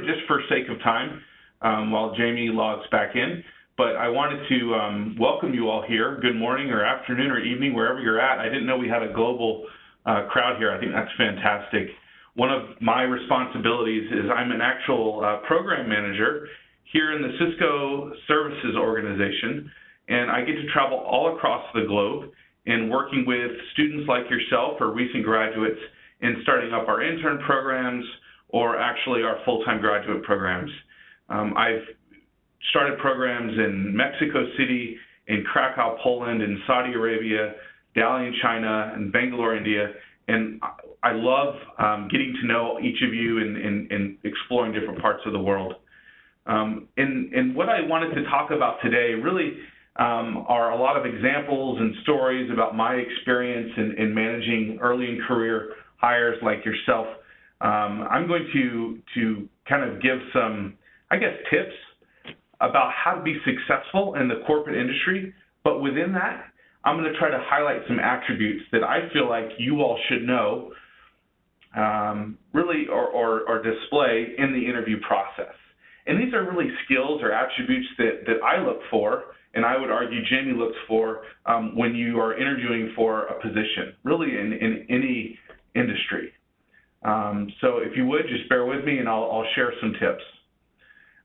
just for sake of time while Jamie logs back in. But I wanted to welcome you all here. Good morning or afternoon or evening, wherever you're at. I didn't know we had a global crowd here. I think that's fantastic. One of my responsibilities is I'm an actual program manager here in the Cisco Services Organization, and I get to travel all across the globe and working with students like yourself or recent graduates in starting up our intern programs or actually our full-time graduate programs. I've started programs in Mexico City, in Krakow, Poland, in Saudi Arabia, Dalian, China, and Bangalore, India, and I love getting to know each of you and exploring different parts of the world. And what I wanted to talk about today really are a lot of examples and stories about my experience in managing early in career hires like yourself. I'm going to kind of give some, I guess, tips about how to be successful in the corporate industry, but within that, I'm going to try to highlight some attributes that I feel like you all should know really or display in the interview process. And these are really skills or attributes that I look for, and I would argue Jamie looks for when you are interviewing for a position, really in any industry. So if you would, just bear with me and I'll share some tips.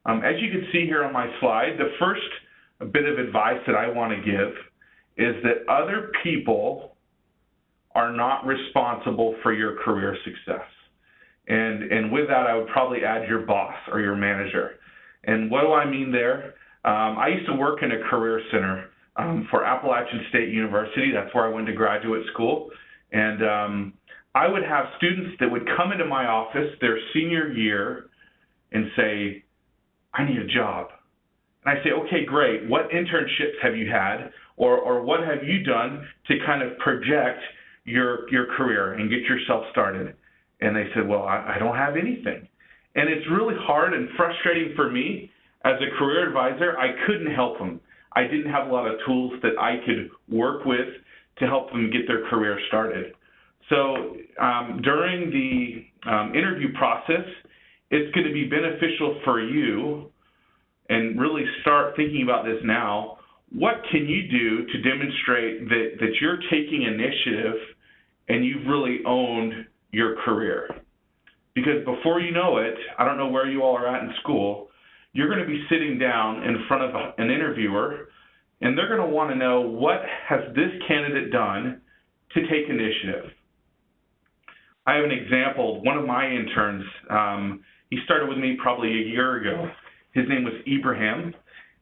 As you can see here on my slide, the first bit of advice that I want to give is that other people are not responsible for your career success. And with that, I would probably add your boss or your manager. And what do I mean there? I used to work in a career center for Appalachian State University. That's where I went to graduate school. And I would have students that would come into my office their senior year and say, I need a job. And I say, okay, great. What internships have you had? Or what have you done to kind of project your career and get yourself started? And they said, well, I don't have anything. And it's really hard and frustrating for me as a career advisor. I couldn't help them. I didn't have a lot of tools that I could work with to help them get their career started. So during the interview process, it's going to be beneficial for you, and really start thinking about this now. What can you do to demonstrate that you're taking initiative and you've really owned your career? Because before you know it, I don't know where you all are at in school, you're going to be sitting down in front of an interviewer, and they're going to want to know, what has this candidate done to take initiative? I have an example. One of my interns, he started with me probably a year ago. His name was Ibrahim,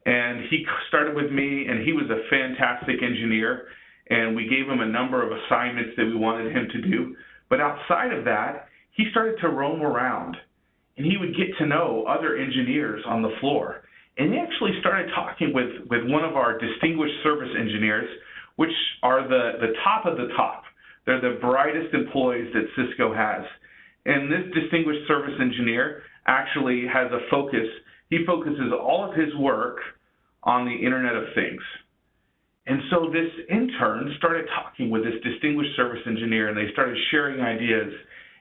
and he started with me, and he was a fantastic engineer, and we gave him a number of assignments that we wanted him to do. But outside of that, he started to roam around, and he would get to know other engineers on the floor. And he actually started talking with one of our distinguished service engineers, which are the top of the top. They're the brightest employees that Cisco has. And this distinguished service engineer actually has a focus. He focuses all of his work on the Internet of Things. And so this intern started talking with this distinguished service engineer, and they started sharing ideas.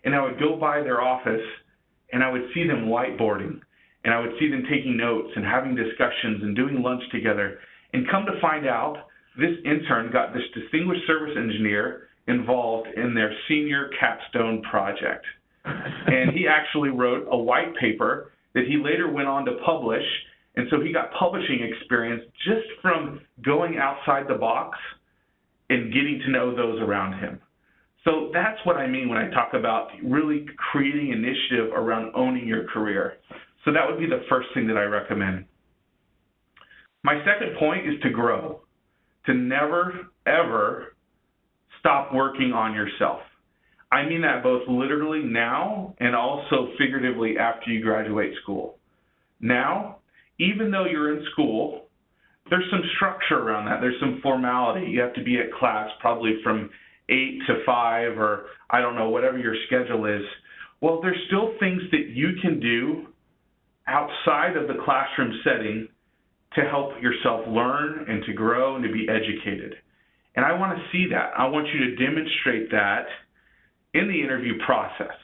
And I would go by their office, and I would see them whiteboarding, and I would see them taking notes and having discussions and doing lunch together. And come to find out, this intern got this distinguished service engineer involved in their senior capstone project. And he actually wrote a white paper that he later went on to publish. And so he got publishing experience just from going outside the box and getting to know those around him. So that's what I mean when I talk about really creating initiative around owning your career. So that would be the first thing that I recommend. My second point is to grow, to never, ever stop working on yourself. I mean that both literally now and also figuratively after you graduate school. Now, even though you're in school, there's some structure around that. There's some formality. You have to be at class probably from 8 to 5 or I don't know, whatever your schedule is. Well, there's still things that you can do outside of the classroom setting to help yourself learn and to grow and to be educated. And I want to see that. I want you to demonstrate that in the interview process.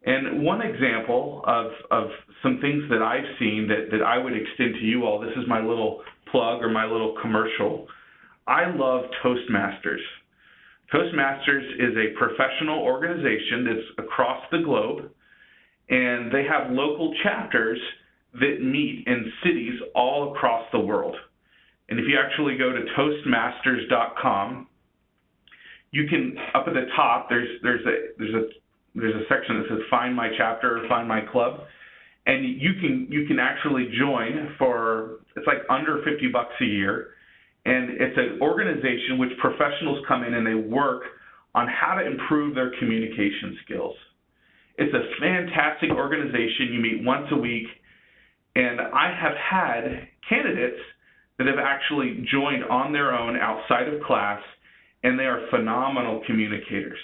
And one example of some things that I've seen that I would extend to you all, this is my little plug or my little commercial. I love Toastmasters. Toastmasters is a professional organization that's across the globe, and they have local chapters that meet in cities all across the world. And if you actually go to toastmasters.com, you can, up at the top, there's a section that says Find My Chapter or Find My Club, and you can actually join for, it's like under $50 a year, and it's an organization which professionals come in and they work on how to improve their communication skills. It's a fantastic organization. You meet once a week, and I have had candidates that have actually joined on their own outside of class, and they are phenomenal communicators.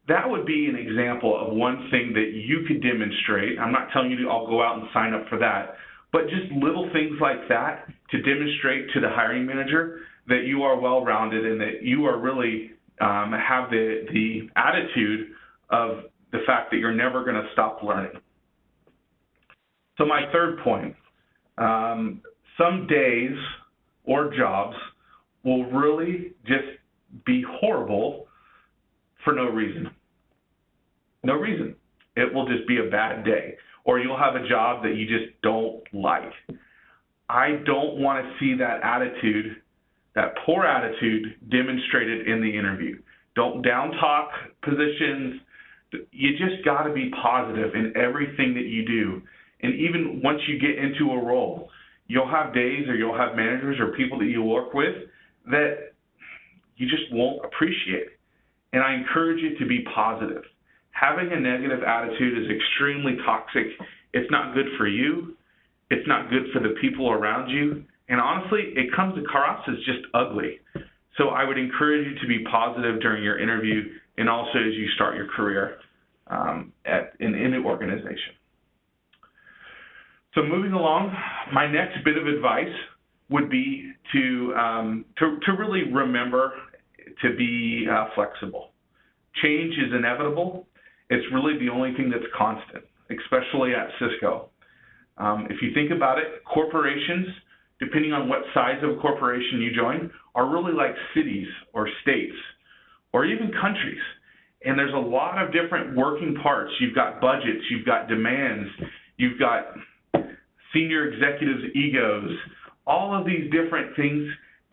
That would be an example of one thing that you could demonstrate. I'm not telling you to all go out and sign up for that, but just little things like that to demonstrate to the hiring manager that you are well-rounded and that you are really have the attitude of the fact that you're never going to stop learning. So my third point, some days or jobs will really just be horrible for no reason. No reason. It will just be a bad day, or you'll have a job that you just don't like. I don't want to see that attitude, that poor attitude, demonstrated in the interview. Don't down-talk positions. You just got to be positive in everything that you do. And even once you get into a role, you'll have days or you'll have managers or people that you work with that you just won't appreciate. And I encourage you to be positive. Having a negative attitude is extremely toxic. It's not good for you. It's not good for the people around you. And honestly, it comes across as just ugly. So I would encourage you to be positive during your interview and also as you start your career in any organization. So moving along, my next bit of advice would be to really remember to be flexible. Change is inevitable. It's really the only thing that's constant, especially at Cisco. If you think about it, corporations, depending on what size of a corporation you join, are really like cities or states or even countries. And there's a lot of different working parts. You've got budgets, you've got demands, you've got senior executives' egos. All of these different things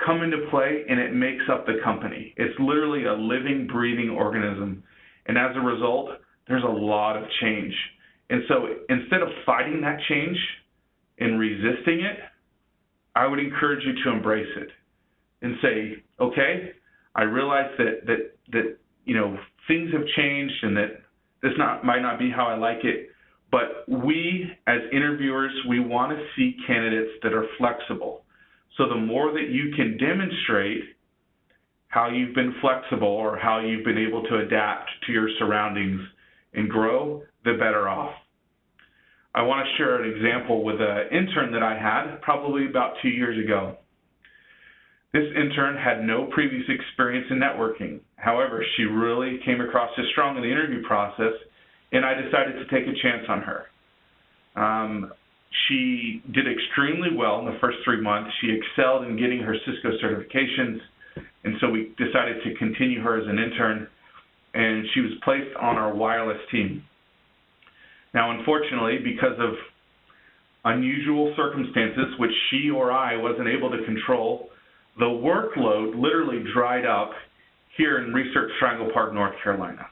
come into play, and it makes up the company. It's literally a living, breathing organism. And as a result, there's a lot of change. And so instead of fighting that change and resisting it, I would encourage you to embrace it and say, okay, I realize that you know, things have changed and that this might not be how I like it, but we as interviewers, we want to see candidates that are flexible. So the more that you can demonstrate how you've been flexible or how you've been able to adapt to your surroundings and grow, the better off. I want to share an example with an intern that I had probably about 2 years ago. This intern had no previous experience in networking. However, she really came across as strong in the interview process, and I decided to take a chance on her. She did extremely well in the first 3 months. She excelled in getting her Cisco certifications, and so we decided to continue her as an intern, and she was placed on our wireless team. Now, unfortunately, because of unusual circumstances, which she or I wasn't able to control, the workload literally dried up here in Research Triangle Park, North Carolina.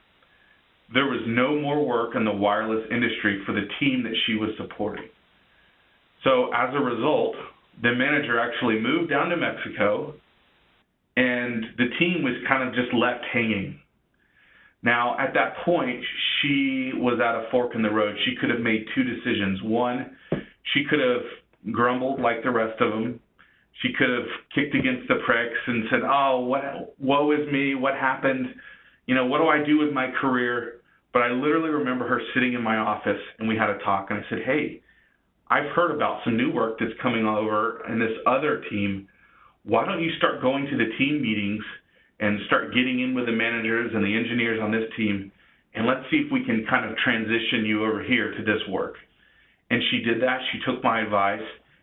There was no more work in the wireless industry for the team that she was supporting. So as a result, the manager actually moved down to Mexico, and the team was kind of just left hanging. Now, at that point, she was at a fork in the road. She could have made two decisions. One, she could have grumbled like the rest of them. She could have kicked against the pricks and said, oh, woe is me, what happened? You know, what do I do with my career? But I literally remember her sitting in my office, and we had a talk, and I said, hey, I've heard about some new work that's coming over in this other team. Why don't you start going to the team meetings and start getting in with the managers and the engineers on this team and let's see if we can kind of transition you over here to this work. And she did that. She took my advice,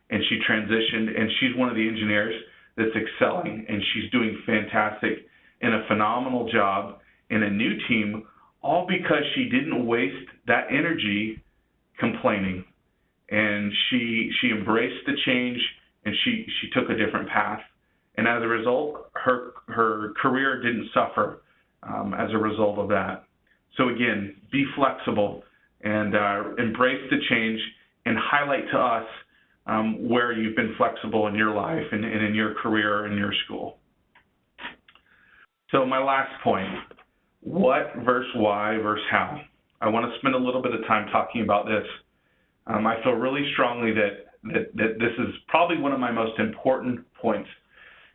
and she transitioned, and she's one of the engineers that's excelling, and she's doing fantastic and a phenomenal job in a new team, all because she didn't waste that energy complaining. And she embraced the change, and she took a different path. And as a result, her career didn't suffer as a result of that. So again, be flexible and embrace the change and highlight to us where you've been flexible in your life and in your career and your school. So my last point, what versus why versus how. I want to spend a little bit of time talking about this. I feel really strongly that this is probably one of my most important points.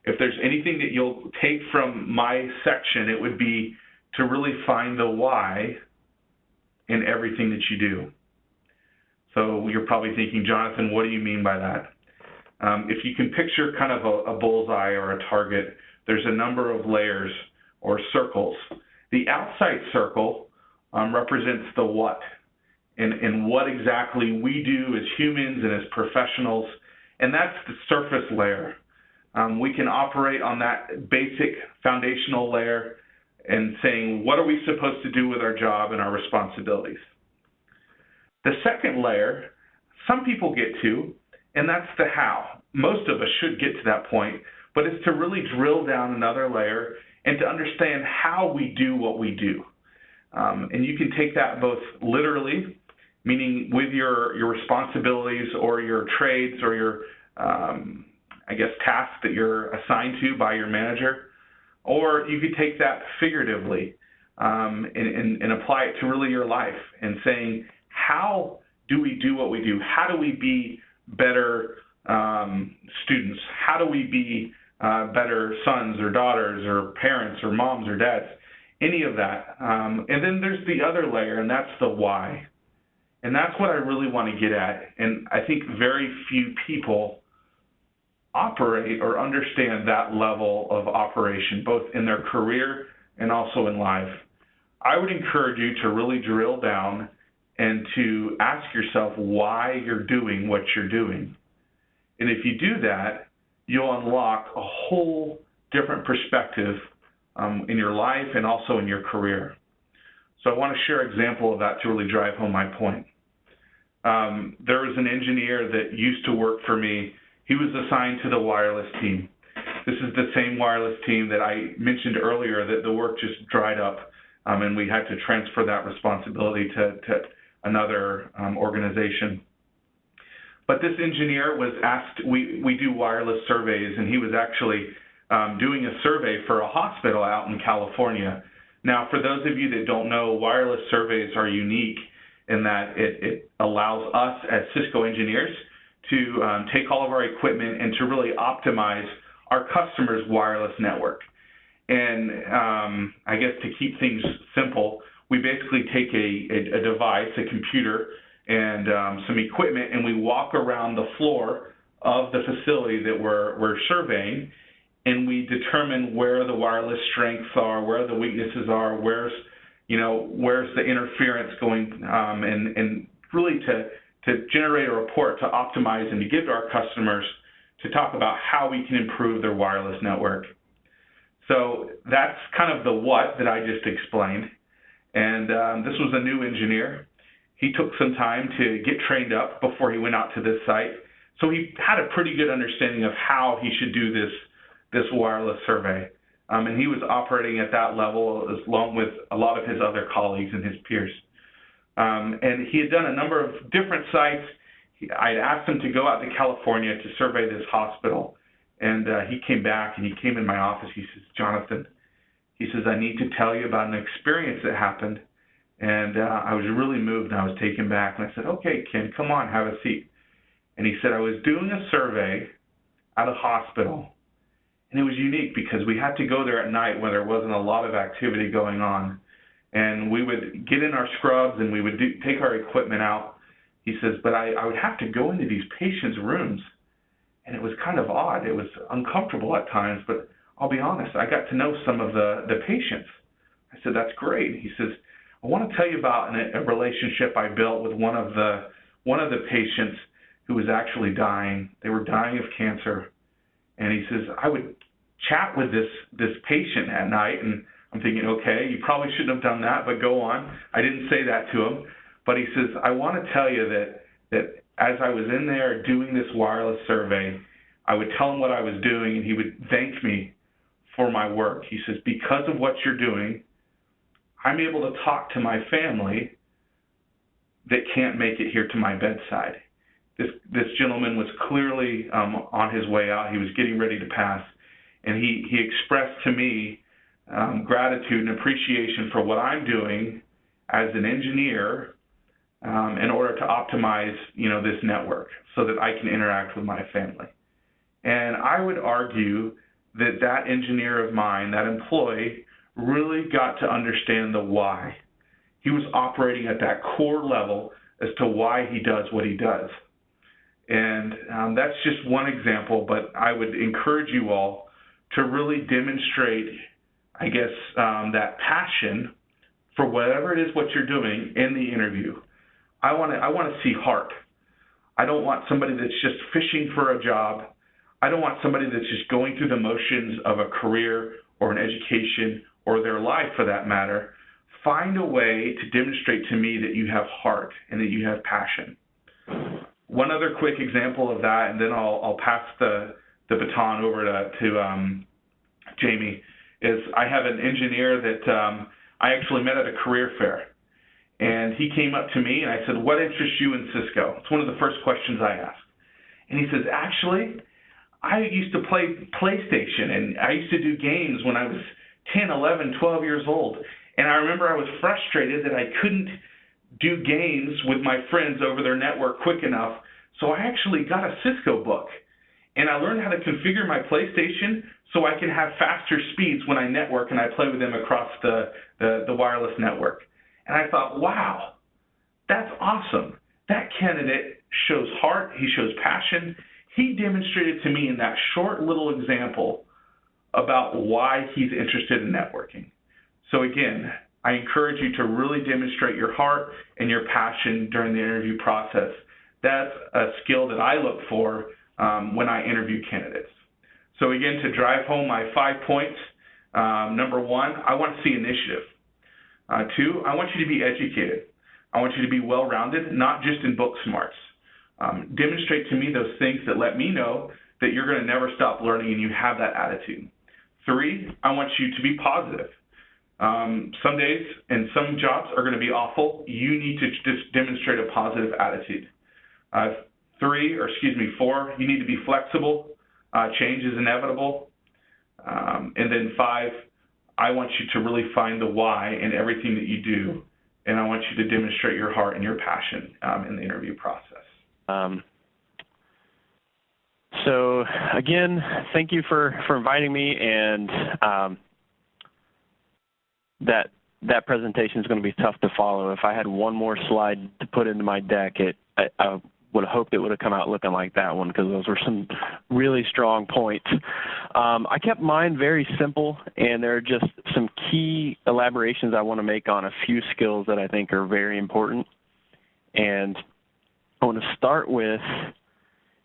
If there's anything that you'll take from my section, it would be to really find the why in everything that you do. So you're probably thinking, Jonathan, what do you mean by that? If you can picture kind of a bullseye or a target, there's a number of layers or circles. The outside circle represents the what and what exactly we do as humans and as professionals, and that's the surface layer. We can operate on that basic foundational layer and saying, what are we supposed to do with our job and our responsibilities? The second layer, some people get to, and that's the how. Most of us should get to that point, but it's to really drill down another layer and to understand how we do what we do. And you can take that both literally, meaning with your responsibilities or your trades or your, tasks that you're assigned to by your manager, or you could take that figuratively and apply it to really your life and saying, how do we do what we do? How do we be better students? How do we be better sons or daughters or parents or moms or dads? Any of that. And then there's the other layer, and that's the why. And that's what I really want to get at. And I think very few people operate or understand that level of operation, both in their career and also in life. I would encourage you to really drill down and to ask yourself why you're doing what you're doing. And if you do that, you'll unlock a whole different perspective in your life and also in your career. So I want to share an example of that to really drive home my point. There was an engineer that used to work for me. He was assigned to the wireless team. This is the same wireless team that I mentioned earlier that the work just dried up, and we had to transfer that responsibility to another organization. But this engineer was asked, we do wireless surveys, and he was actually doing a survey for a hospital out in California. Now, for those of you that don't know, wireless surveys are unique in that it allows us as Cisco engineers to take all of our equipment and to really optimize our customers' wireless network. And I guess to keep things simple, we basically take a device, a computer, and some equipment, and we walk around the floor of the facility that we're surveying, and we determine where the wireless strengths are, where the weaknesses are, where's the interference going, and really to generate a report to optimize and to give to our customers to talk about how we can improve their wireless network. So that's kind of the what that I just explained. And this was a new engineer. He took some time to get trained up before he went out to this site. So he had a pretty good understanding of how he should do this wireless survey. And he was operating at that level along with a lot of his other colleagues and his peers. And he had done a number of different sites. I had asked him to go out to California to survey this hospital. And he came back and he came in my office. He says, Jonathan, he says, I need to tell you about an experience that happened. And I was really moved and I was taken back. And I said, okay, Ken, come on, have a seat. And he said, I was doing a survey at a hospital. And it was unique because we had to go there at night when there wasn't a lot of activity going on. And we would get in our scrubs and we would take our equipment out. He says, but I would have to go into these patients' rooms. And it was kind of odd. It was uncomfortable at times, but I'll be honest, I got to know some of the patients. I said, that's great. He says, I want to tell you about a relationship I built with one of the patients who was actually dying. They were dying of cancer. And he says, I would chat with this patient at night, and I'm thinking, okay, you probably shouldn't have done that, but go on. I didn't say that to him. But he says, I want to tell you that as I was in there doing this wireless survey, I would tell him what I was doing, and he would thank me for my work. He says, because of what you're doing, I'm able to talk to my family that can't make it here to my bedside. This gentleman was clearly on his way out. He was getting ready to pass, and he expressed to me gratitude and appreciation for what I'm doing as an engineer in order to optimize, this network so that I can interact with my family. And I would argue that engineer of mine, that employee, really got to understand the why. He was operating at that core level as to why he does what he does. And that's just one example, but I would encourage you all to really demonstrate, that passion for whatever it is what you're doing in the interview. I want to see heart. I don't want somebody that's just fishing for a job. I don't want somebody that's just going through the motions of a career or an education or their life for that matter. Find a way to demonstrate to me that you have heart and that you have passion. One other quick example of that, and then I'll pass the baton over to Jamie, is I have an engineer that I actually met at a career fair. And he came up to me and I said, what interests you in Cisco? It's one of the first questions I asked. And he says, actually, I used to play PlayStation and I used to do games when I was 10, 11, 12 years old. And I remember I was frustrated that I couldn't do games with my friends over their network quick enough. So I actually got a Cisco book. And I learned how to configure my PlayStation so I can have faster speeds when I network and I play with them across the wireless network. And I thought, wow, that's awesome. That candidate shows heart. He shows passion. He demonstrated to me in that short little example about why he's interested in networking. So again, I encourage you to really demonstrate your heart and your passion during the interview process. That's a skill that I look for when I interview candidates. So again, to drive home my 5 points, number one, I want to see initiative. Two, I want you to be educated. I want you to be well-rounded, not just in book smarts. Demonstrate to me those things that let me know that you're going to never stop learning and you have that attitude. Three, I want you to be positive. Some days and some jobs are going to be awful. You need to just demonstrate a positive attitude. Four, you need to be flexible. Change is inevitable. And then five, I want you to really find the why in everything that you do, and I want you to demonstrate your heart and your passion in the interview process. So again, thank you for inviting me, and that presentation is going to be tough to follow. If I had one more slide to put into my deck, I would have hoped it would have come out looking like that one, because those were some really strong points. I kept mine very simple, and there are just some key elaborations I want to make on a few skills that I think are very important. And I want to start with,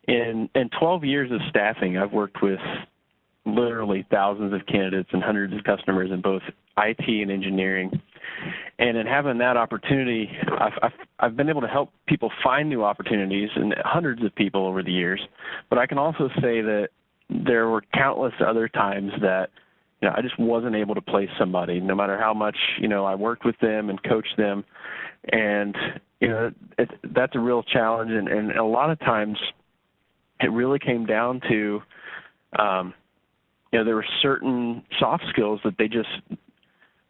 in 12 years of staffing, I've worked with literally thousands of candidates and hundreds of customers in both IT and engineering. And in having that opportunity, I've been able to help people find new opportunities, and hundreds of people over the years. But I can also say that there were countless other times that I just wasn't able to place somebody, no matter how much I worked with them and coached them. And that's a real challenge. And a lot of times, it really came down to there were certain soft skills that they just,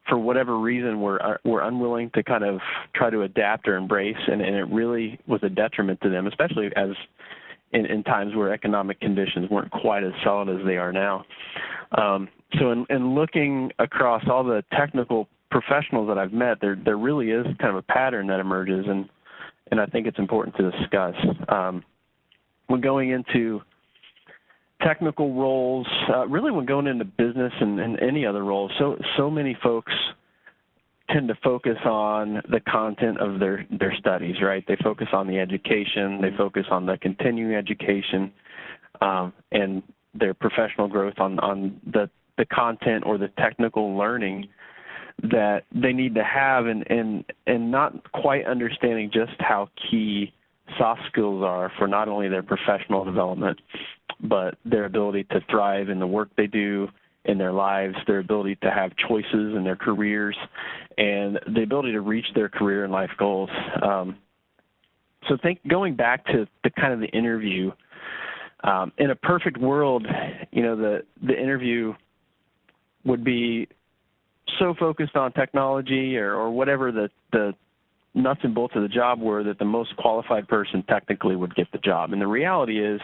for whatever reason, were unwilling to kind of try to adapt or embrace, and it really was a detriment to them, especially as in times where economic conditions weren't quite as solid as they are now. So in looking across all the technical professionals that I've met, there really is kind of a pattern that emerges, and I think it's important to discuss. When going into technical roles, really when going into business and any other roles, so many folks tend to focus on the content of their studies, right? They focus on the education, they focus on the continuing education, and their professional growth on the content or the technical learning that they need to have, and not quite understanding just how key soft skills are for not only their professional development, but their ability to thrive in the work they do, in their lives, their ability to have choices in their careers, and the ability to reach their career and life goals. So going back to the kind of the interview, in a perfect world, the interview would be so focused on technology or whatever the nuts and bolts of the job were that the most qualified person technically would get the job. And the reality is,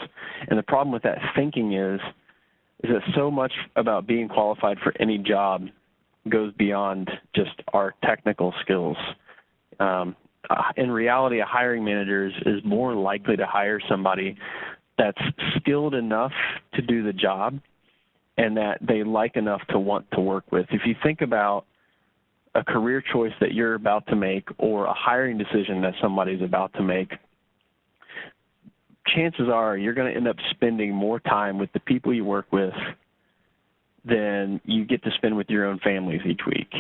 and the problem with that thinking is that so much about being qualified for any job goes beyond just our technical skills. In reality, a hiring manager is more likely to hire somebody that's skilled enough to do the job and that they like enough to want to work with. If you think about a career choice that you're about to make or a hiring decision that somebody's about to make, chances are you're going to end up spending more time with the people you work with than you get to spend with your own families each week.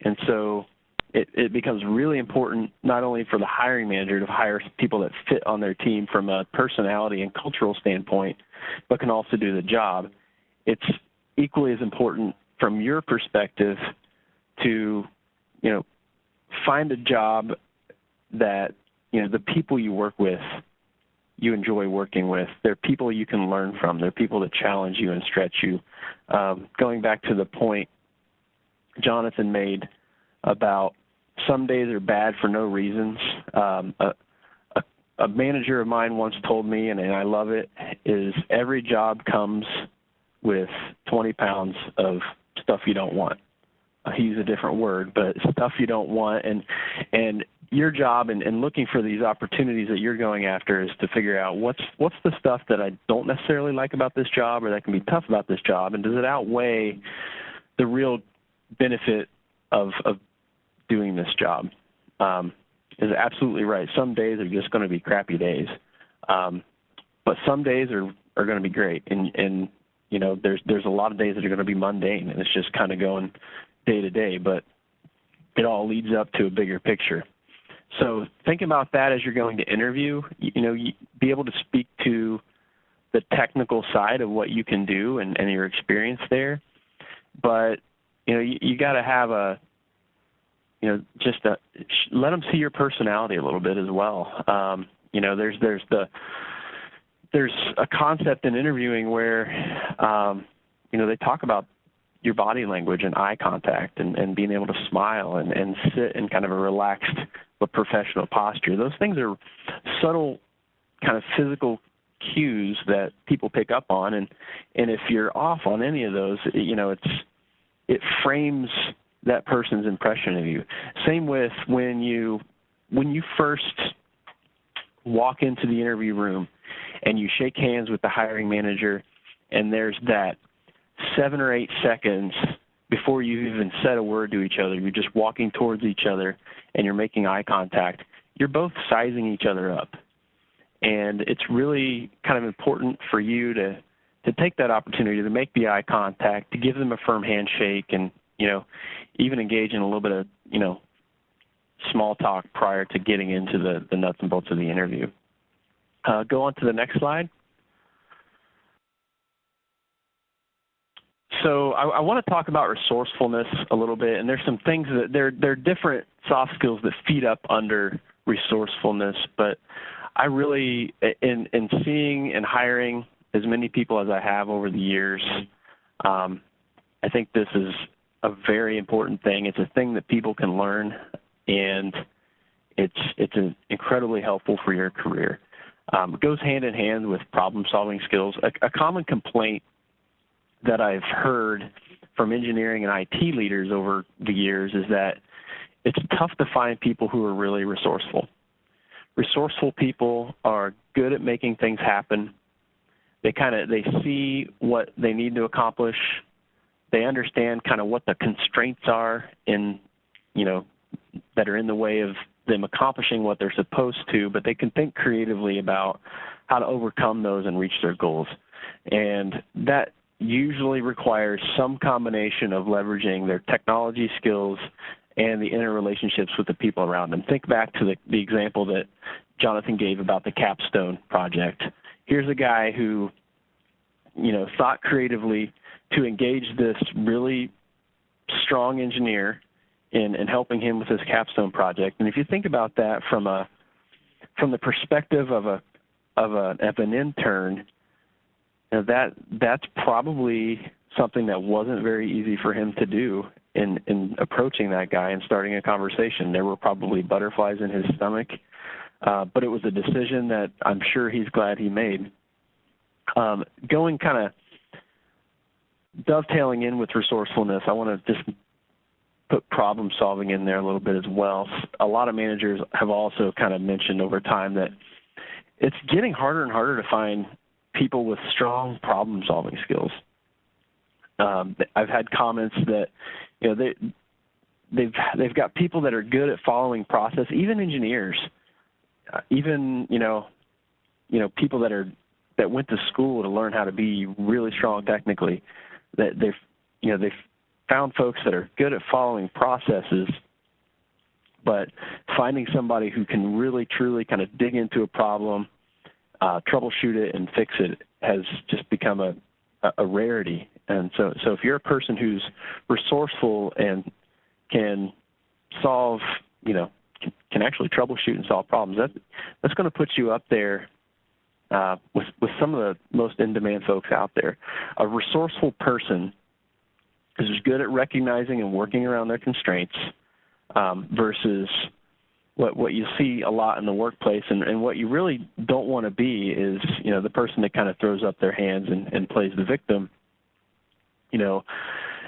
And so it becomes really important not only for the hiring manager to hire people that fit on their team from a personality and cultural standpoint, but can also do the job. It's equally as important from your perspective to, find a job that, the people you work with, you enjoy working with. They're people you can learn from. They're people that challenge you and stretch you. Going back to the point Jonathan made about some days are bad for no reasons. A manager of mine once told me, and I love it, is every job comes with 20 pounds of stuff you don't want. He used a different word, but stuff you don't want. And your job in looking for these opportunities that you're going after is to figure out what's the stuff that I don't necessarily like about this job or that can be tough about this job, and does it outweigh the real benefit of doing this job? Is absolutely right. Some days are just going to be crappy days, but some days are going to be great. And there's a lot of days that are going to be mundane, and it's just kind of going day to day, but it all leads up to a bigger picture. So think about that as you're going to interview. You be able to speak to the technical side of what you can do and your experience there, but you got to have let them see your personality a little bit as well. There's a concept in interviewing where they talk about your body language and eye contact and being able to smile and sit in kind of a relaxed but professional posture. Those things are subtle kind of physical cues that people pick up on, and if you're off on any of those, it frames that person's impression of you. Same with when you first walk into the interview room and you shake hands with the hiring manager, and there's that 7 or 8 seconds before you even said a word to each other. You're just walking towards each other and you're making eye contact. You're both sizing each other up. And it's really kind of important for you to take that opportunity to make the eye contact, to give them a firm handshake, and, even engage in a little bit of, small talk prior to getting into the nuts and bolts of the interview. Go on to the next slide. So I want to talk about resourcefulness a little bit, and there's some things that there are different soft skills that feed up under resourcefulness, but I really, in seeing and hiring as many people as I have over the years, I think this is a very important thing. It's a thing that people can learn, and it's incredibly helpful for your career. It goes hand in hand with problem-solving skills. A common complaint that I've heard from engineering and IT leaders over the years is that it's tough to find people who are really resourceful. Resourceful people are good at making things happen. They see what they need to accomplish. They understand kind of what the constraints are in that are in the way of them accomplishing what they're supposed to, but they can think creatively about how to overcome those and reach their goals. And that usually requires some combination of leveraging their technology skills and the interrelationships with the people around them. Think back to the example that Jonathan gave about the capstone project. Here's a guy who, thought creatively to engage this really strong engineer in helping him with his capstone project. And if you think about that from the perspective of an intern, that's probably something that wasn't very easy for him to do in approaching that guy and starting a conversation. There were probably butterflies in his stomach, but it was a decision that I'm sure he's glad he made. Going kind of dovetailing in with resourcefulness, I want to just put problem solving in there a little bit as well. A lot of managers have also kind of mentioned over time that it's getting harder and harder to find people with strong problem solving skills. I've had comments that they've got people that are good at following process, even engineers, even people that went to school to learn how to be really strong technically. That they've found folks that are good at following processes, but finding somebody who can really truly kind of dig into a problem, troubleshoot it, and fix it has just become a rarity. And so if you're a person who's resourceful and can solve, can actually troubleshoot and solve problems, that's going to put you up there with some of the most in-demand folks out there. A resourceful person is good at recognizing and working around their constraints versus what you see a lot in the workplace, and what you really don't want to be is, the person that kind of throws up their hands and plays the victim.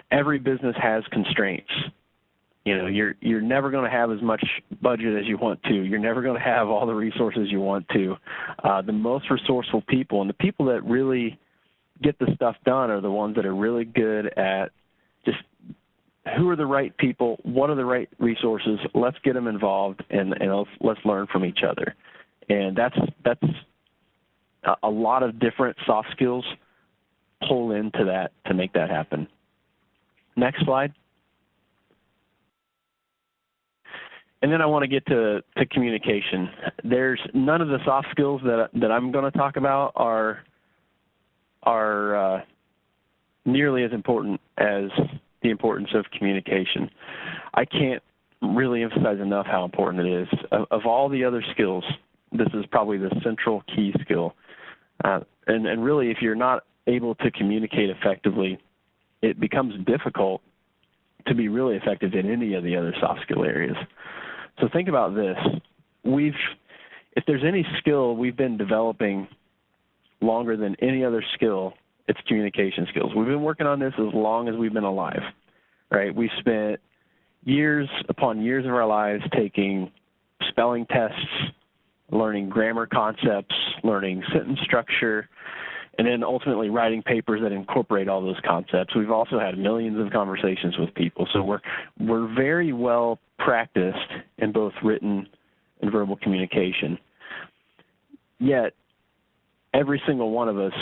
Every business has constraints. You're never going to have as much budget as you want to. You're never going to have all the resources you want to. The most resourceful people and the people that really get the stuff done are the ones that are really good at just who are the right people, what are the right resources, let's get them involved, and let's learn from each other. And that's a lot of different soft skills pull into that to make that happen. Next slide. And then I want to get to communication. There's none of the soft skills that I'm going to talk about are nearly as important as the importance of communication. I can't really emphasize enough how important it is. Of all the other skills, this is probably the central key skill. And really, if you're not able to communicate effectively, it becomes difficult to be really effective in any of the other soft skill areas. So think about this. If there's any skill we've been developing longer than any other skill, it's communication skills. We've been working on this as long as we've been alive, right? We've spent years upon years of our lives taking spelling tests, learning grammar concepts, learning sentence structure, and then ultimately writing papers that incorporate all those concepts. We've also had millions of conversations with people, so we're very well practiced in both written and verbal communication. Yet, every single one of us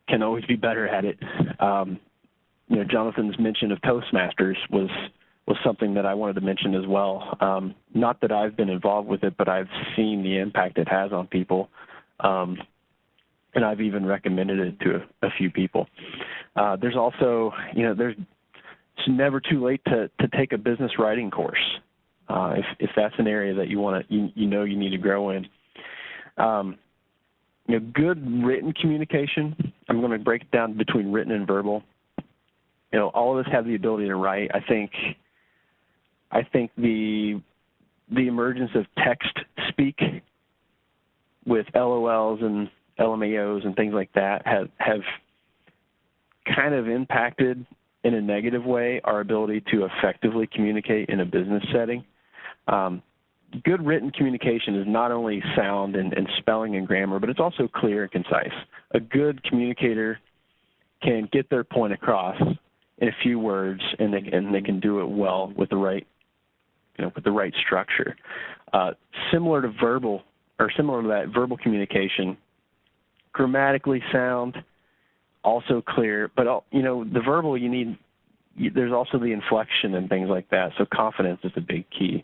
can always be better at it. Jonathan's mention of Toastmasters was something that I wanted to mention as well. Not that I've been involved with it, but I've seen the impact it has on people. And I've even recommended it to a few people. There's also, it's never too late to take a business writing course if that's an area that you need to grow in. Good written communication. I'm going to break it down between written and verbal. All of us have the ability to write. I think the emergence of text speak with LOLs and LMAOs and things like that have kind of impacted in a negative way our ability to effectively communicate in a business setting. Good written communication is not only sound in spelling and grammar, but it's also clear and concise. A good communicator can get their point across in a few words, and they can do it well with the right with the right structure. Similar to that verbal communication, grammatically sound, also clear, but the verbal there's also the inflection and things like that. So confidence is a big key.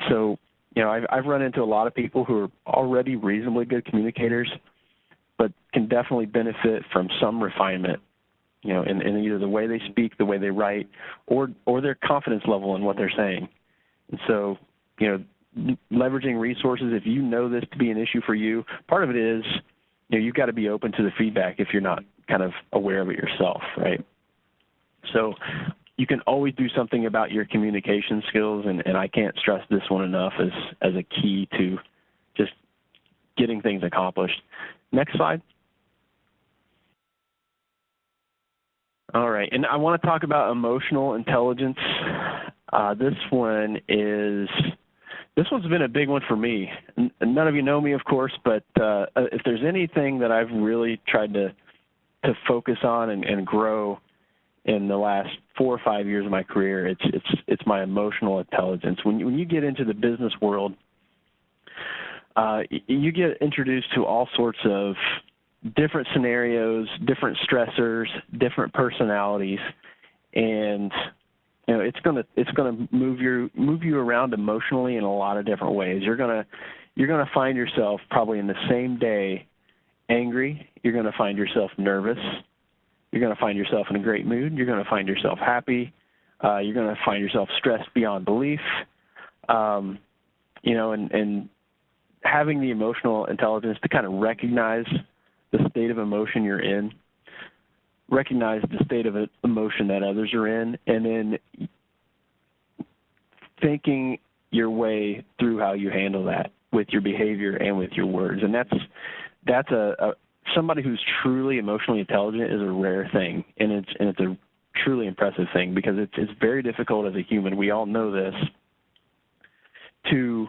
So, I've run into a lot of people who are already reasonably good communicators, but can definitely benefit from some refinement, in either the way they speak, the way they write, or their confidence level in what they're saying. And so, leveraging resources, if you know this to be an issue for you, part of it is, you've got to be open to the feedback if you're not kind of aware of it yourself, right? So you can always do something about your communication skills, and I can't stress this one enough as a key to just getting things accomplished. Next slide. All right, and I want to talk about emotional intelligence. This one's been a big one for me. None of you know me, of course, but if there's anything that I've really tried to focus on and grow in the last 4 or 5 years of my career, it's my emotional intelligence. When you get into the business world, you get introduced to all sorts of different scenarios, different stressors, different personalities, and it's gonna move you around emotionally in a lot of different ways. You're gonna find yourself probably in the same day angry. You're gonna find yourself nervous. You're gonna find yourself in a great mood. You're gonna find yourself happy. You're gonna find yourself stressed beyond belief. And having the emotional intelligence to kind of recognize the state of emotion you're in, recognize the state of emotion that others are in, and then thinking your way through how you handle that with your behavior and with your words. And that's somebody who's truly emotionally intelligent is a rare thing, and it's a truly impressive thing, because it's very difficult as a human, we all know this, to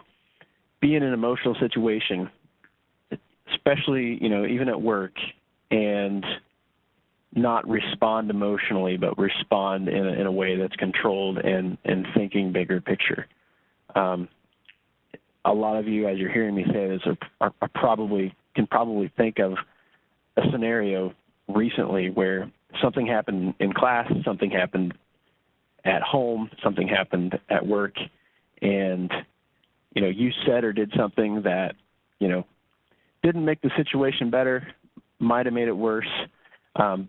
be in an emotional situation, especially, even at work, and not respond emotionally, but respond in a way that's controlled and thinking bigger picture. A lot of you, as you're hearing me say this, can probably think of a scenario recently where something happened in class, something happened at home, something happened at work, and you said or did something that didn't make the situation better, might have made it worse.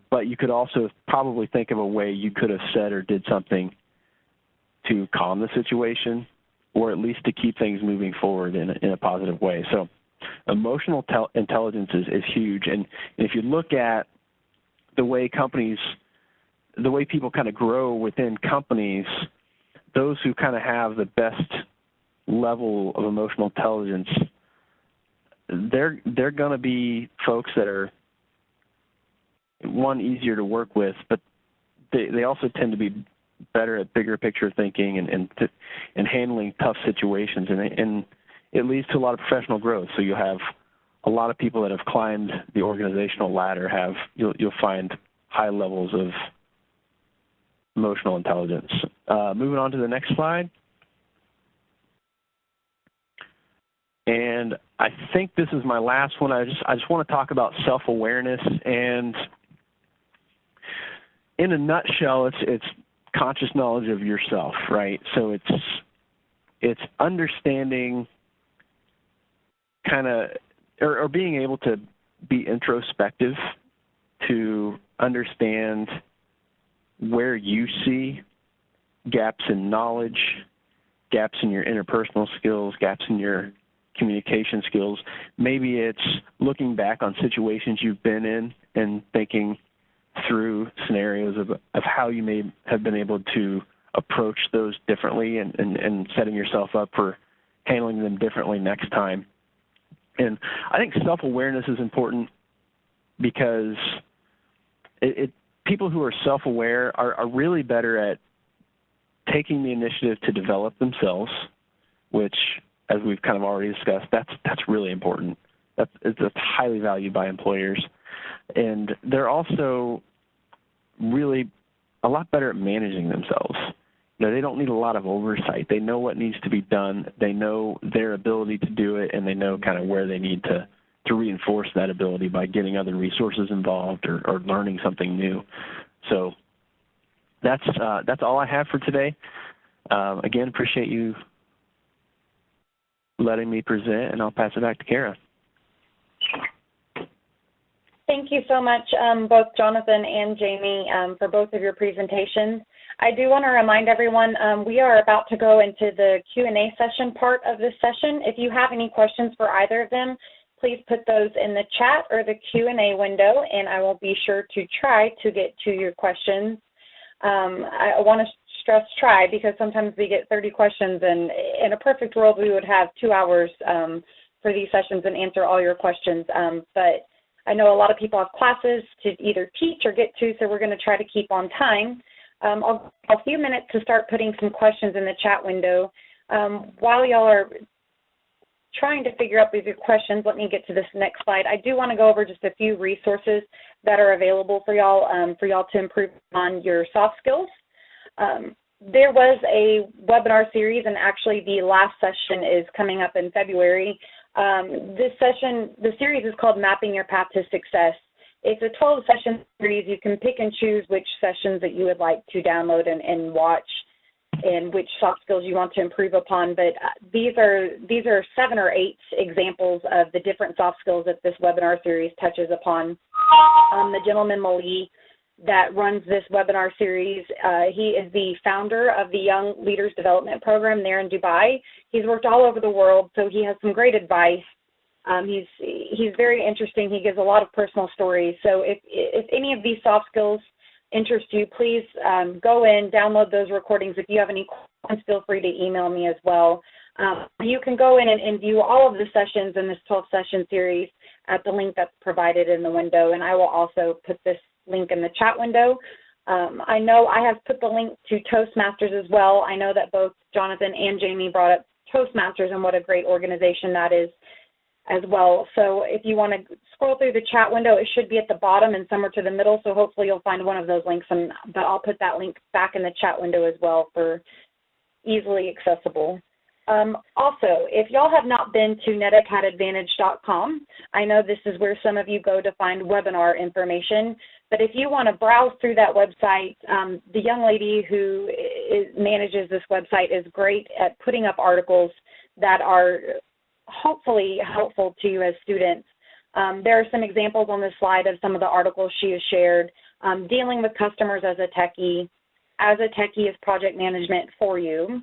But you could also probably think of a way you could have said or did something to calm the situation, or at least to keep things moving forward in a positive way. So emotional intelligence is huge. And if you look at the way people kind of grow within companies, those who kind of have the best level of emotional intelligence, they're going to be folks that are, one, easier to work with, but they also tend to be better at bigger picture thinking and handling tough situations, and it leads to a lot of professional growth. So you have a lot of people that have climbed the organizational ladder you'll find high levels of emotional intelligence. Moving on to the next slide. And I think this is my last one. I just want to talk about self-awareness, and in a nutshell, it's conscious knowledge of yourself, right? So it's understanding or being able to be introspective, to understand where you see gaps in knowledge, gaps in your interpersonal skills, gaps in your communication skills. Maybe it's looking back on situations you've been in and thinking through scenarios of how you may have been able to approach those differently and setting yourself up for handling them differently next time. And I think self-awareness is important because people who are self-aware are really better at taking the initiative to develop themselves, which, as we've kind of already discussed, that's really important. That's highly valued by employers. And they're also really a lot better at managing themselves. they don't need a lot of oversight. They know what needs to be done. They know their ability to do it, and they know kind of where they need to reinforce that ability by getting other resources involved or learning something new. So that's all I have for today. Again, appreciate you letting me present, and I'll pass it back to Kara. Thank you so much, both Jonathan and Jamie, for both of your presentations. I do want to remind everyone, we are about to go into the Q&A session part of this session. If you have any questions for either of them, please put those in the chat or the Q&A window, and I will be sure to try to get to your questions. I want to stress try, because sometimes we get 30 questions, and in a perfect world, we would have 2 hours for these sessions and answer all your questions. But I know a lot of people have classes to either teach or get to, so we're going to try to keep on time. I'll give a few minutes to start putting some questions in the chat window. While y'all are trying to figure out these questions, let me get to this next slide. I do want to go over just a few resources that are available for y'all to improve on your soft skills. There was a webinar series, and actually the last session is coming up in February. This session, the series is called Mapping Your Path to Success. It's a 12-session series. You can pick and choose which sessions that you would like to download and watch, and which soft skills you want to improve upon. But these are 7 or 8 examples of the different soft skills that this webinar series touches upon. The gentleman, Mali, that runs this webinar series, he is the founder of the Young Leaders Development Program there in Dubai. He's worked all over the world, so he has some great advice. He's very interesting. He gives a lot of personal stories. So if any of these soft skills interest you, please go in, download those recordings. If you have any questions, feel free to email me as well. You can go in and view all of the sessions in this 12-session series at the link that's provided in the window, and I will also put this link in the chat window. I know I have put the link to Toastmasters as well. I know that both Jonathan and Jamie brought up Toastmasters and what a great organization that is as well. So if you want to scroll through the chat window, it should be at the bottom and somewhere to the middle, so hopefully you'll find one of those links, but I'll put that link back in the chat window as well for easily accessible. Also, if y'all have not been to netacadadvantage.com, I know this is where some of you go to find webinar information, but if you want to browse through that website, the young lady who manages this website is great at putting up articles that are hopefully helpful to you as students. There are some examples on this slide of some of the articles she has shared. Dealing with customers as a techie is project management for you.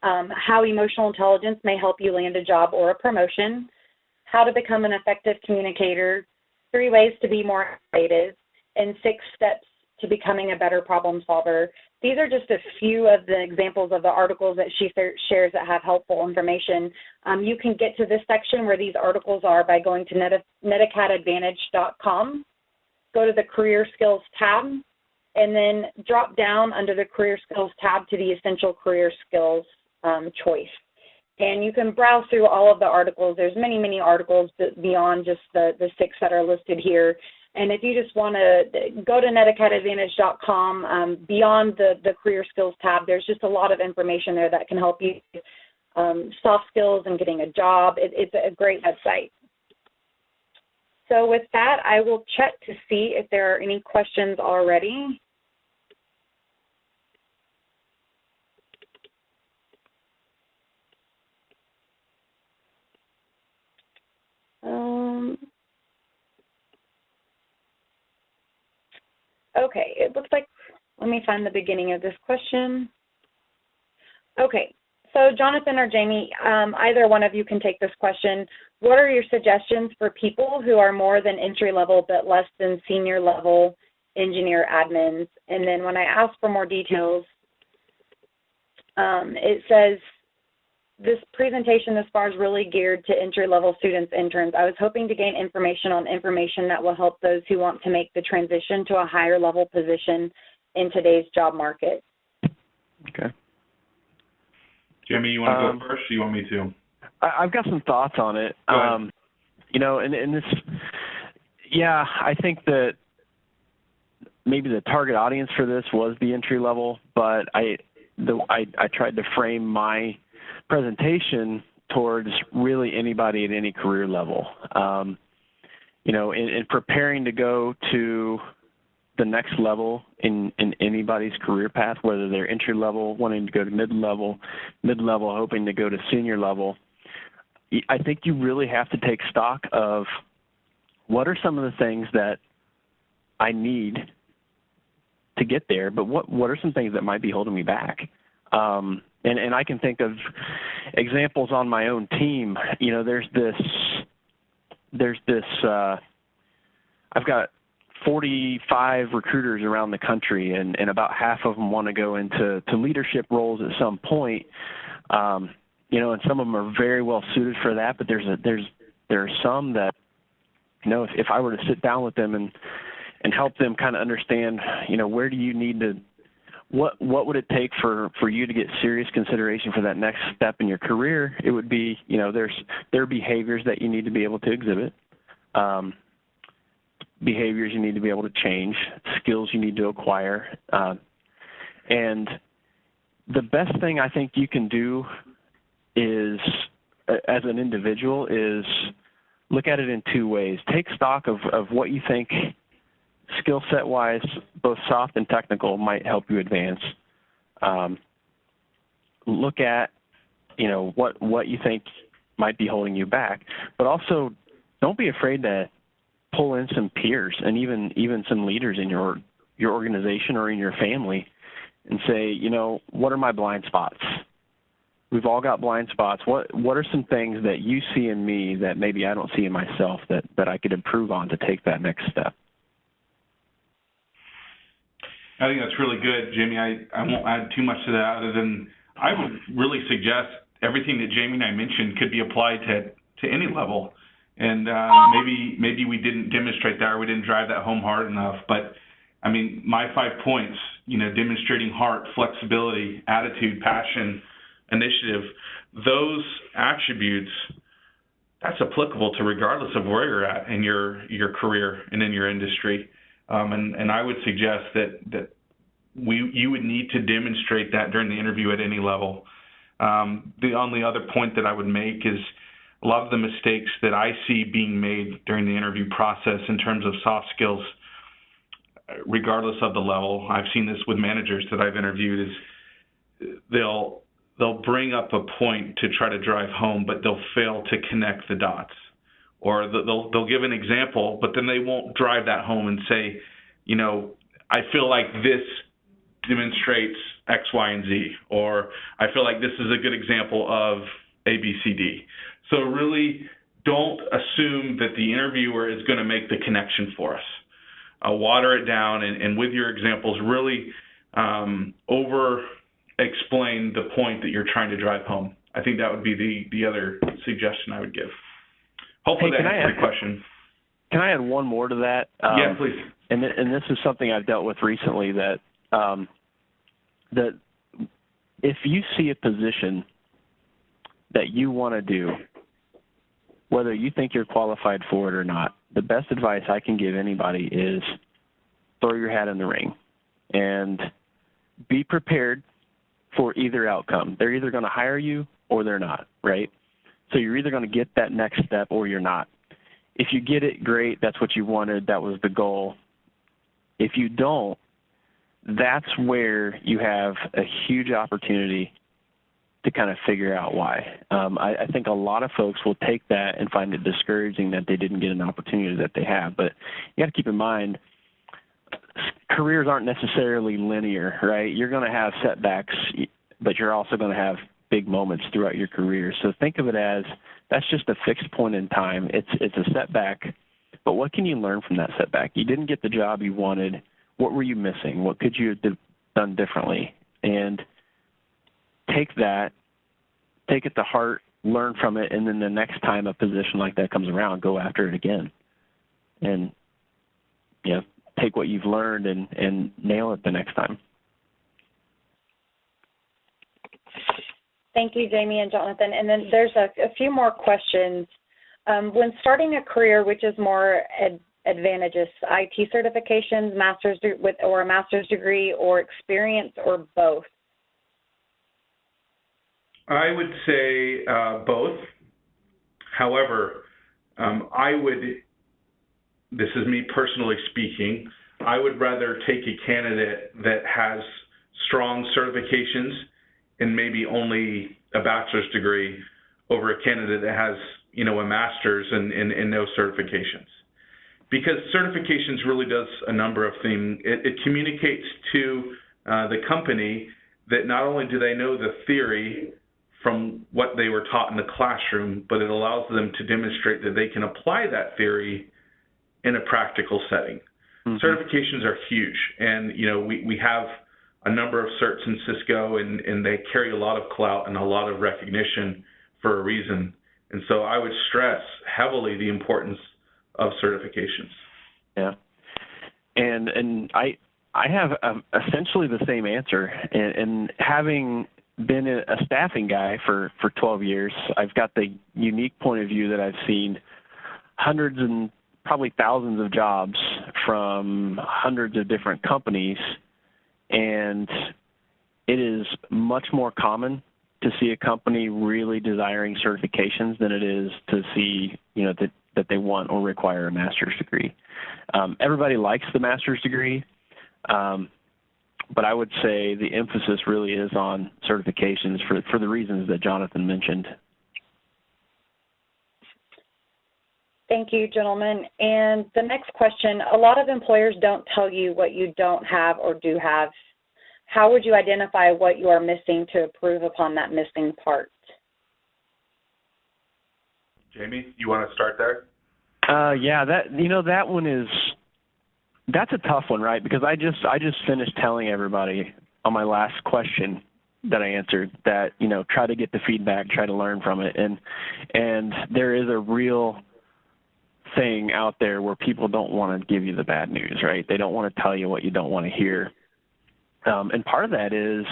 How emotional intelligence may help you land a job or a promotion. How to become an effective communicator. 3 ways to be more creative. And 6 steps to becoming a better problem solver. These are just a few of the examples of the articles that she shares that have helpful information. You can get to this section where these articles are by going to netacadadvantage.com, go to the Career Skills tab, and then drop down under the Career Skills tab to the Essential Career Skills choice. And you can browse through all of the articles. There's many, many articles beyond just the 6 that are listed here. And if you just want to go to netacadadvantage.com, beyond the Career Skills tab, there's just a lot of information there that can help you soft skills and getting a job. It's a great website. So with that, I will check to see if there are any questions already. Okay, it looks like, let me find the beginning of this question. Okay, so Jonathan or Jamie, either one of you can take this question. What are your suggestions for people who are more than entry level but less than senior level engineer admins? And then when I ask for more details, it says, this presentation thus far is really geared to entry-level students, interns. I was hoping to gain information on information that will help those who want to make the transition to a higher level position in today's job market. Okay. Jamie, you want to go first, or you want me to? I've got some thoughts on it. You know, and this, yeah, I think that maybe the target audience for this was the entry level, but I tried to frame my presentation towards really anybody at any career level. In preparing to go to the next level in anybody's career path, whether they're entry level, wanting to go to mid-level, hoping to go to senior level, I think you really have to take stock of what are some of the things that I need to get there, but what are some things that might be holding me back? And I can think of examples on my own team. There's this I've got 45 recruiters around the country, and about half of them want to go into leadership roles at some point. And some of them are very well suited for that, but there are some that, if I were to sit down with them and help them kind of understand, where do you need to, what would it take for you to get serious consideration for that next step in your career? It would be, there are behaviors that you need to be able to exhibit, behaviors you need to be able to change, skills you need to acquire. And the best thing I think you can do is, as an individual, is look at it in two ways. Take stock of what you think skill set wise, both soft and technical, might help you advance. Look at, what you think might be holding you back, but also don't be afraid to pull in some peers and even some leaders in your organization or in your family and say, what are my blind spots? We've all got blind spots. What are some things that you see in me that maybe I don't see in myself that I could improve on to take that next step? I think that's really good, Jamie. I won't add too much to that other than I would really suggest everything that Jamie and I mentioned could be applied to any level. And maybe we didn't demonstrate that or we didn't drive that home hard enough. But, my 5 points, demonstrating heart, flexibility, attitude, passion, initiative, those attributes, that's applicable to regardless of where you're at in your career and in your industry. And I would suggest that you would need to demonstrate that during the interview at any level. The only other point that I would make is a lot of the mistakes that I see being made during the interview process in terms of soft skills, regardless of the level. I've seen this with managers that I've interviewed, is they'll bring up a point to try to drive home, but they'll fail to connect the dots. Or they'll give an example, but then they won't drive that home and say, I feel like this demonstrates X, Y, and Z, or I feel like this is a good example of A, B, C, D. So really don't assume that the interviewer is going to make the connection for us. Water it down and with your examples, really over-explain the point that you're trying to drive home. I think that would be the other suggestion I would give. Hopefully that answers your question. Can I add one more to that? Yeah, please. And this is something I've dealt with recently, that if you see a position that you want to do, whether you think you're qualified for it or not, the best advice I can give anybody is throw your hat in the ring and be prepared for either outcome. They're either going to hire you or they're not, right? So you're either going to get that next step or you're not. If you get it, great. That's what you wanted. That was the goal. If you don't, that's where you have a huge opportunity to kind of figure out why. I think a lot of folks will take that and find it discouraging that they didn't get an opportunity that they have. But you got to keep in mind, careers aren't necessarily linear, right? You're going to have setbacks, but you're also going to have big moments throughout your career. So think of it as that's just a fixed point in time. It's a setback, but what can you learn from that setback? You didn't get the job you wanted. What were you missing? What could you have done differently? And take it to heart, learn from it, and then the next time a position like that comes around, go after it again. And, take what you've learned and nail it the next time. Thank you, Jamie and Jonathan. And then there's a few more questions. When starting a career, which is more advantageous, IT certifications, a master's degree, or experience, or both? I would say both. However, this is me personally speaking, I would rather take a candidate that has strong certifications and maybe only a bachelor's degree over a candidate that has, a master's and no certifications. Because certifications really does a number of things. It communicates to the company that not only do they know the theory from what they were taught in the classroom, but it allows them to demonstrate that they can apply that theory in a practical setting. Mm-hmm. Certifications are huge, and we have a number of certs in Cisco, and they carry a lot of clout and a lot of recognition for a reason. And so I would stress heavily the importance of certifications. Yeah, and I have essentially the same answer, and having been a staffing guy for 12 years, I've got the unique point of view that I've seen hundreds and probably thousands of jobs from hundreds of different companies, and it is much more common to see a company really desiring certifications than it is to see, that they want or require a master's degree. Everybody likes the master's degree, but I would say the emphasis really is on certifications for the reasons that Jonathan mentioned. Thank you, gentlemen. And the next question, a lot of employers don't tell you what you don't have or do have. How would you identify what you are missing to improve upon that missing part? Jamie, you want to start there? Yeah, that one that's a tough one, right? Because I just finished telling everybody on my last question that I answered that, try to get the feedback, try to learn from it. And there is a real thing out there where people don't want to give you the bad news, right? They don't want to tell you what you don't want to hear. And part of that is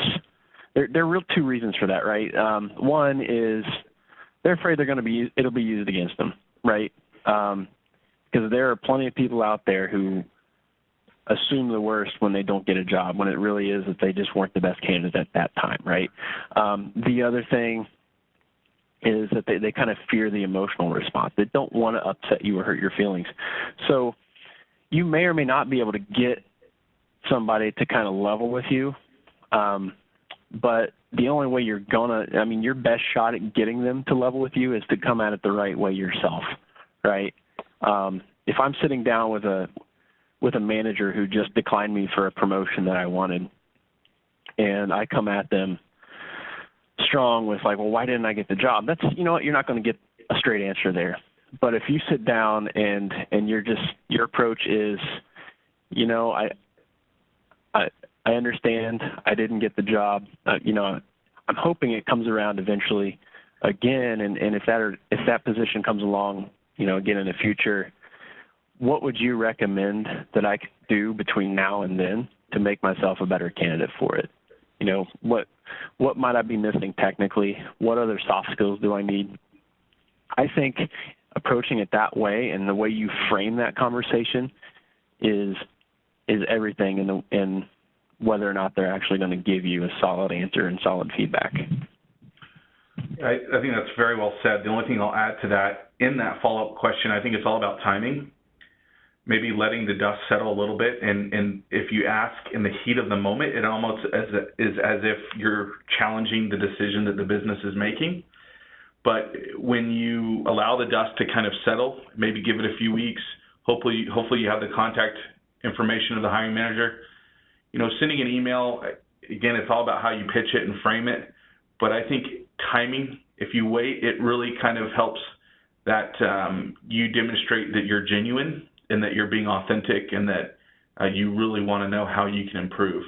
there are real two reasons for that, right? One is they're afraid it'll be used against them, right? Because there are plenty of people out there who assume the worst when they don't get a job, when it really is that they just weren't the best candidate at that time, right? The other thing is that they kind of fear the emotional response. They don't want to upset you or hurt your feelings. So you may or may not be able to get somebody to kind of level with you, but the only way your best shot at getting them to level with you is to come at it the right way yourself, right? If I'm sitting down with a manager who just declined me for a promotion that I wanted, and I come at them strong with like, well, why didn't I get the job? That's, you're not going to get a straight answer there. But if you sit down and your approach is, I understand I didn't get the job. I'm hoping it comes around eventually again. And if that position comes along, again in the future, what would you recommend that I could do between now and then to make myself a better candidate for it? What might I be missing technically? What other soft skills do I need? I think approaching it that way and the way you frame that conversation is everything in whether or not they're actually going to give you a solid answer and solid feedback. I think that's very well said. The only thing I'll add to that, in that follow-up question, I think it's all about timing. Maybe letting the dust settle a little bit, and if you ask in the heat of the moment, it almost is as if you're challenging the decision that the business is making. But when you allow the dust to kind of settle, maybe give it a few weeks, hopefully you have the contact information of the hiring manager. Sending an email, again, it's all about how you pitch it and frame it. But I think timing, if you wait, it really kind of helps that you demonstrate that you're genuine and that you're being authentic and that you really want to know how you can improve.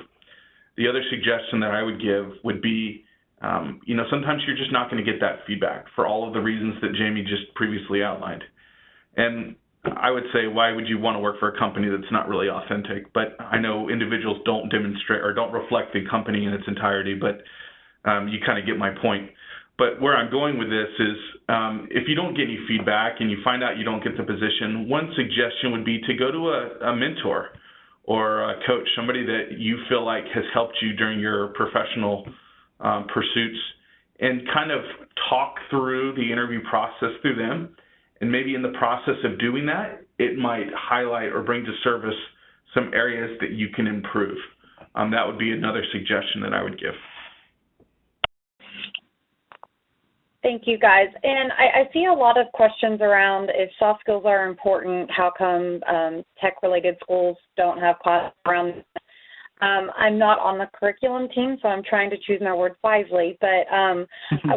The other suggestion that I would give would be, sometimes you're just not going to get that feedback for all of the reasons that Jamie just previously outlined. And I would say, why would you want to work for a company that's not really authentic? But I know individuals don't demonstrate or don't reflect the company in its entirety, but you kind of get my point. But where I'm going with this is, if you don't get any feedback and you find out you don't get the position, one suggestion would be to go to a mentor or a coach, somebody that you feel like has helped you during your professional pursuits, and kind of talk through the interview process through them. And maybe in the process of doing that, it might highlight or bring to surface some areas that you can improve. That would be another suggestion that I would give. Thank you, guys. And I see a lot of questions around if soft skills are important, how come tech-related schools don't have classes around this? I'm not on the curriculum team, so I'm trying to choose my words wisely, but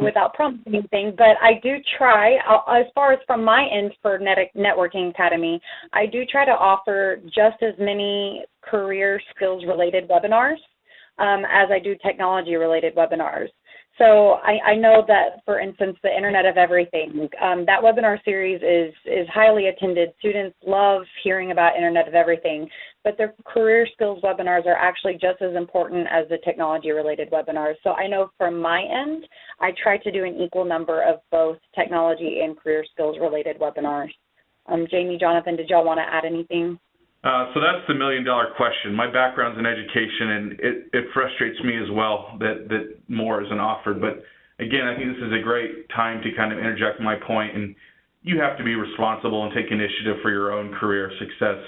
without promising anything. But I do try, as far as from my end for Networking Academy, I do try to offer just as many career skills-related webinars as I do technology-related webinars. So I know that, for instance, the Internet of Everything, that webinar series is highly attended. Students love hearing about Internet of Everything, but their career skills webinars are actually just as important as the technology-related webinars. So I know from my end, I try to do an equal number of both technology and career skills-related webinars. Jamie, Jonathan, did y'all want to add anything? So that's the million-dollar question. My background's in education, and it frustrates me as well that more isn't offered. But again, I think this is a great time to kind of interject my point, and you have to be responsible and take initiative for your own career success.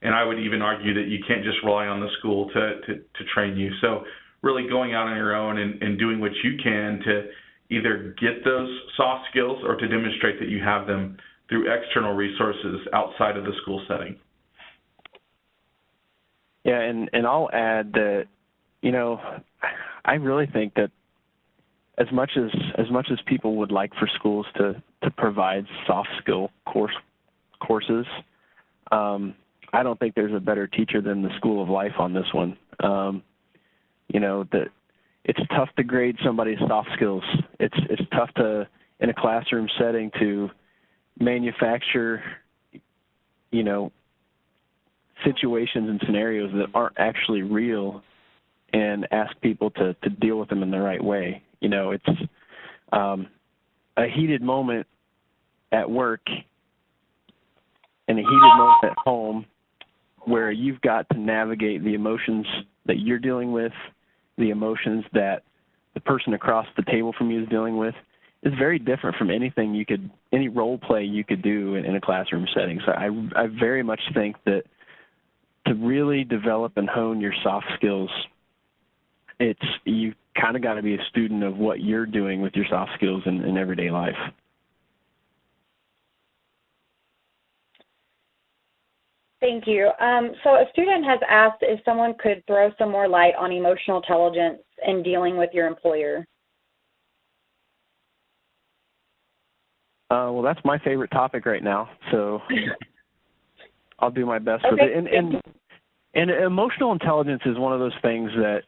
And I would even argue that you can't just rely on the school to train you. So really going out on your own and doing what you can to either get those soft skills or to demonstrate that you have them through external resources outside of the school setting. Yeah, and I'll add that, you know, I really think that as much as people would like for schools to provide soft skill courses, I don't think there's a better teacher than the School of Life on this one. You know, that it's tough to grade somebody's soft skills. It's tough to, in a classroom setting, to manufacture, you know, situations and scenarios that aren't actually real and ask people to deal with them in the right way. You know, it's a heated moment at work and a heated moment at home where you've got to navigate the emotions that you're dealing with, the emotions that the person across the table from you is dealing with, is very different from any role play you could do in a classroom setting. So I very much think that to really develop and hone your soft skills, you kind of got to be a student of what you're doing with your soft skills in everyday life. Thank you. So a student has asked if someone could throw some more light on emotional intelligence in dealing with your employer. Well, that's my favorite topic right now, so I'll do my best with it. And emotional intelligence is one of those things that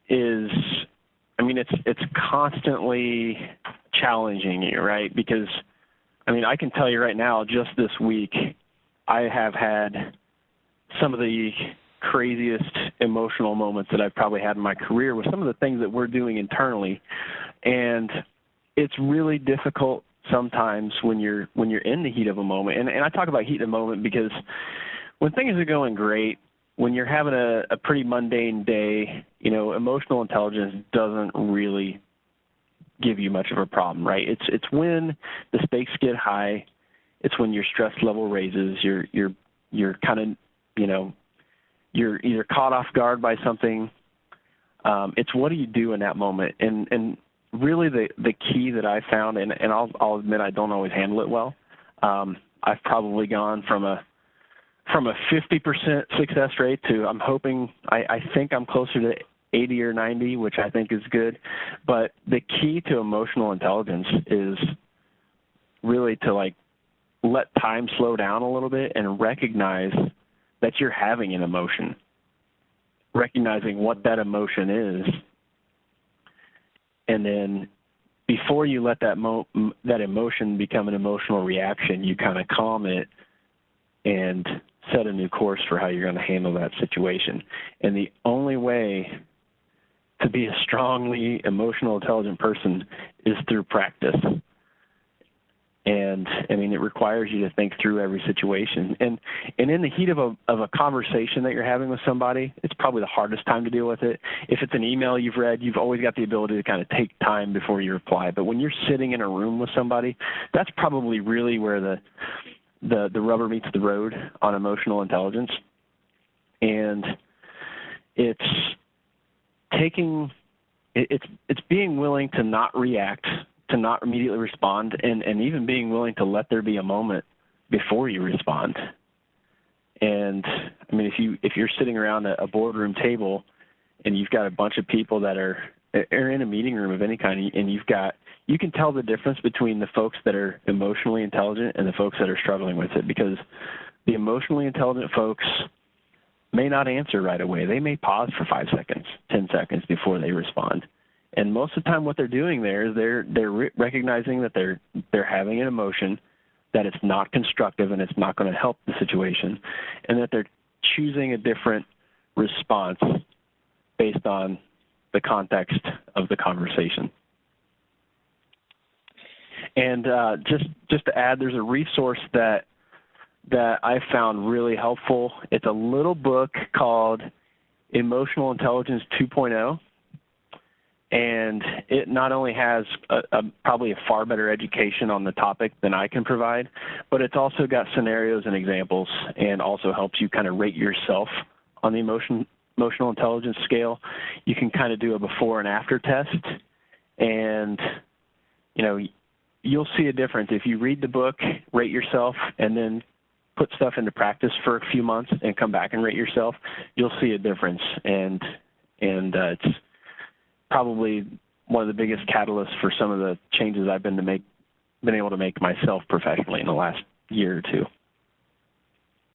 is, I mean, it's constantly challenging you, right? Because, I mean, I can tell you right now, just this week, I have had some of the craziest emotional moments that I've probably had in my career with some of the things that we're doing internally. And it's really difficult sometimes when you're in the heat of a moment. And I talk about heat of a moment because when things are going great, when you're having a pretty mundane day, you know, emotional intelligence doesn't really give you much of a problem, right? It's when the stakes get high, it's when your stress level raises, you're kind of, you know, you're either caught off guard by something. It's what do you do in that moment? And really the key that I found, and I'll admit I don't always handle it well. I've probably gone from a 50% success rate to I think I'm closer to 80 or 90, which I think is good. But the key to emotional intelligence is really to like let time slow down a little bit and recognize that you're having an emotion, recognizing what that emotion is. And then before you let that emotion become an emotional reaction, you kind of calm it and set a new course for how you're going to handle that situation. And the only way to be a strongly emotional intelligent person is through practice. And I mean, it requires you to think through every situation. And in the heat of a conversation that you're having with somebody, it's probably the hardest time to deal with it. If it's an email you've read, you've always got the ability to kind of take time before you reply. But when you're sitting in a room with somebody, that's probably really where the rubber meets the road on emotional intelligence. And it's being willing to not react, to not immediately respond, and even being willing to let there be a moment before you respond. And I mean, if you're sitting around a boardroom table and you've got a bunch of people that are in a meeting room of any kind, and you can tell the difference between the folks that are emotionally intelligent and the folks that are struggling with it, because the emotionally intelligent folks may not answer right away. They may pause for 5 seconds, 10 seconds before they respond. And most of the time what they're doing there is they're recognizing that they're having an emotion, that it's not constructive and it's not going to help the situation, and that they're choosing a different response based on the context of the conversation. And just to add, there's a resource that I found really helpful. It's a little book called Emotional Intelligence 2.0. And it not only has probably a far better education on the topic than I can provide, but it's also got scenarios and examples, and also helps you kind of rate yourself on the emotional intelligence scale. You can kind of do a before and after test, and you'll see a difference if you read the book, rate yourself, and then put stuff into practice for a few months and come back and rate yourself. You'll see a difference, and it's probably one of the biggest catalysts for some of the changes I've been able to make myself professionally in the last year or two.